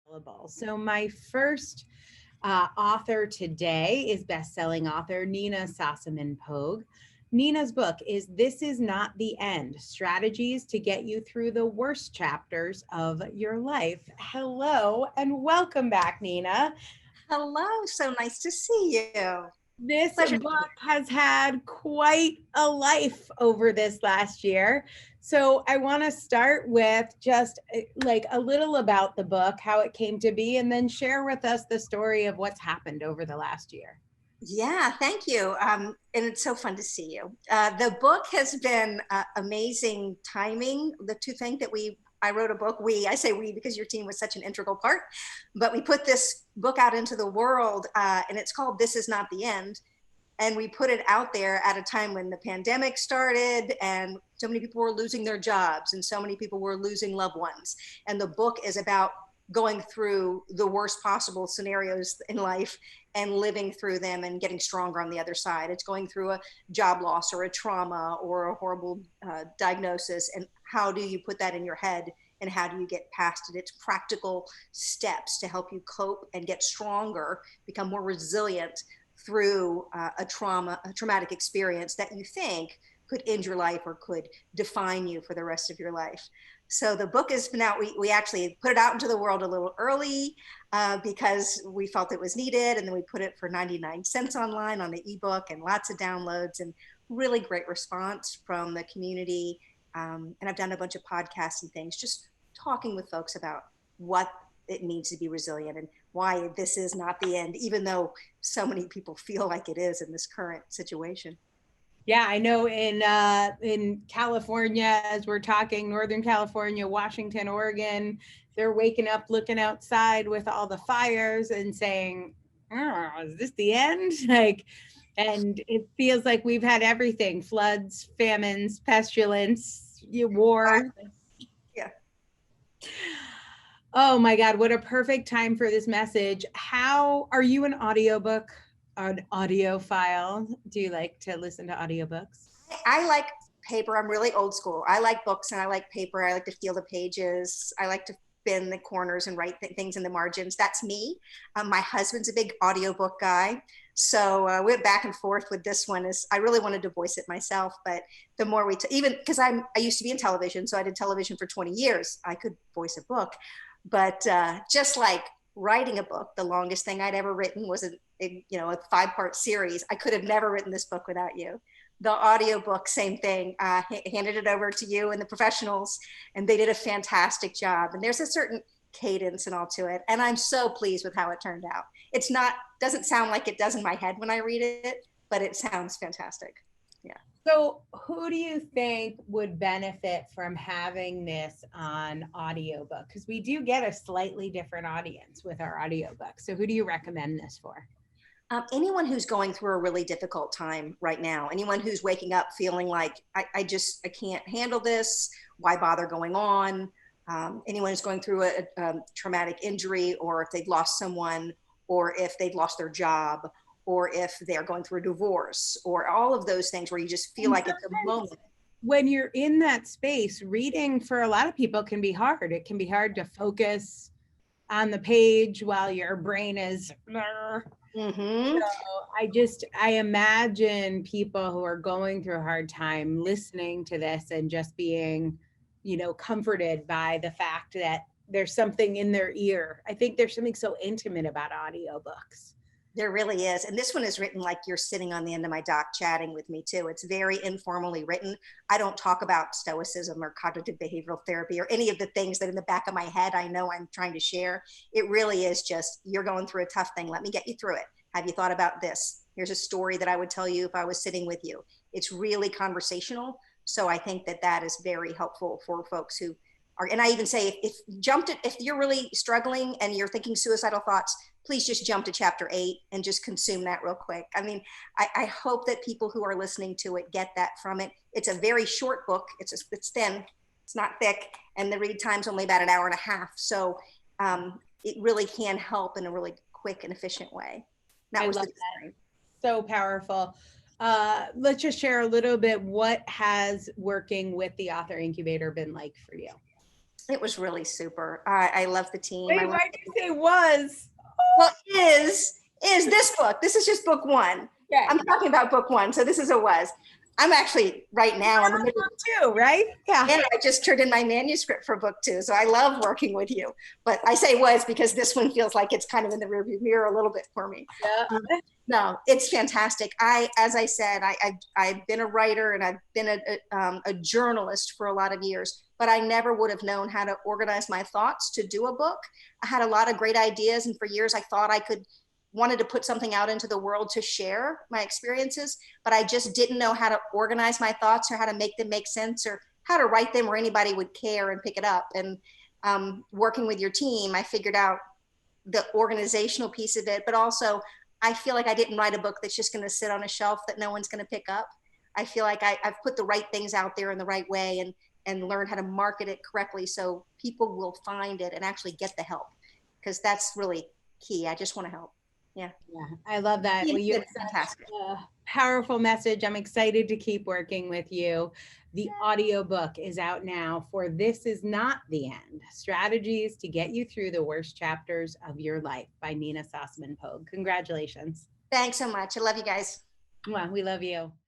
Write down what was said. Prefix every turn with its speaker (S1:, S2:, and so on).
S1: available. So my first author today is best-selling author Nina Sossamon-Pogue. Nina's book is This Is Not the End: Strategies to Get You Through the Worst Chapters of Your Life. Hello and welcome back, Nina.
S2: Hello, so nice to see you.
S1: This
S2: Pleasure.
S1: book has had quite a life over this last year. So I want to start with just like a little about the book, how it came to be, and then share with us the story of what's happened over the last year.
S2: Yeah, thank you. And it's so fun to see you. The book has been amazing timing. To think that I wrote a book, I say we because your team was such an integral part, but we put this book out into the world and it's called This Is Not the End. And we put it out there at a time when the pandemic started and so many people were losing their jobs and so many people were losing loved ones. And the book is about going through the worst possible scenarios in life and living through them and getting stronger on the other side. It's going through a job loss or a trauma or a horrible diagnosis. And how do you put that in your head and how do you get past it? It's practical steps to help you cope and get stronger, become more resilient through a traumatic experience that you think could end your life or could define you for the rest of your life. So the book has been out. We actually put it out into the world a little early because we felt it was needed. And then we put it for 99 cents online on the ebook and lots of downloads and really great response from the community. And I've done a bunch of podcasts and things, just talking with folks about what it means to be resilient and why this is not the end, even though so many people feel like it is in this current situation.
S1: Yeah, I know in California, as we're talking, Northern California, Washington, Oregon, they're waking up, looking outside with all the fires and saying, oh, is this the end? Like, and it feels like we've had everything: floods, famines, pestilence, war.
S2: Yeah.
S1: Oh my God, what a perfect time for this message. How are you an audiobook, an audiophile? Do you like to listen to audiobooks?
S2: I like paper. I'm really old school. I like books and I like paper. I like to feel the pages. I like to bend the corners and write things in the margins. That's me. My husband's a big audiobook guy. So we went back and forth with this one. I really wanted to voice it myself, but the more even because I used to be in television, so I did television for 20 years. I could voice a book, but just like writing a book, the longest thing I'd ever written was a 5-part series. I could have never written this book without you. The audiobook, same thing. Handed it over to you and the professionals, and they did a fantastic job. And there's a certain cadence and all to it. And I'm so pleased with how it turned out. Doesn't sound like it does in my head when I read it, but it sounds fantastic. Yeah.
S1: So who do you think would benefit from having this on audiobook? Because we do get a slightly different audience with our audiobook. So who do you recommend this for?
S2: Anyone who's going through a really difficult time right now, anyone who's waking up feeling like I can't handle this, why bother going on? Anyone who's going through a traumatic injury, or if they've lost someone, or if they've lost their job, or if they're going through a divorce, or all of those things where you just feel like it's a moment.
S1: When you're in that space, reading for a lot of people can be hard. It can be hard to focus on the page while your brain is
S2: Mm-hmm.
S1: So I imagine people who are going through a hard time listening to this and just being, comforted by the fact that there's something in their ear. I think there's something so intimate about audiobooks.
S2: There really is. And this one is written like you're sitting on the end of my dock chatting with me too. It's very informally written. I don't talk about stoicism or cognitive behavioral therapy or any of the things that in the back of my head I know I'm trying to share. It really is just, you're going through a tough thing. Let me get you through it. Have you thought about this? Here's a story that I would tell you if I was sitting with you. It's really conversational. So I think that is very helpful for folks who are, and I even say if you're really struggling and you're thinking suicidal thoughts, please just jump to chapter 8 and just consume that real quick. I mean, I hope that people who are listening to it get that from it. It's a very short book. It's thin, it's not thick, and the read time's only about an hour and a half. So it really can help in a really quick and efficient way.
S1: I love that. So powerful. Let's just share a little bit. What has working with the Author Incubator been like for you?
S2: It was really super. I love the team.
S1: Wait, why did you say was?
S2: Well, is this book. This is just book one.
S1: Okay.
S2: I'm talking about book one, so this is a was. I'm actually right now in the middle.
S1: Book two, right? Yeah.
S2: Yeah, I just turned in my manuscript for book two, so I love working with you. But I say was because this one feels like it's kind of in the rearview mirror a little bit for me.
S1: Yeah.
S2: No, it's fantastic. As I said, I've been a writer and I've been a journalist for a lot of years, but I never would have known how to organize my thoughts to do a book. I had a lot of great ideas, and for years I thought I wanted to put something out into the world to share my experiences, but I just didn't know how to organize my thoughts or how to make them make sense or how to write them where anybody would care and pick it up. And working with your team, I figured out the organizational piece of it, but also I feel like I didn't write a book that's just going to sit on a shelf that no one's going to pick up. I feel like I've put the right things out there in the right way and learned how to market it correctly so people will find it and actually get the help, because that's really key. I just want to help. Yeah.
S1: Yeah, I love that. Well, you have
S2: fantastic.
S1: a powerful message. I'm excited to keep working with you. The audiobook is out now for This Is Not the End, Strategies to Get You Through the Worst Chapters of Your Life by Nina Sossamon-Pogue. Congratulations.
S2: Thanks so much. I love you guys.
S1: Well, we love you.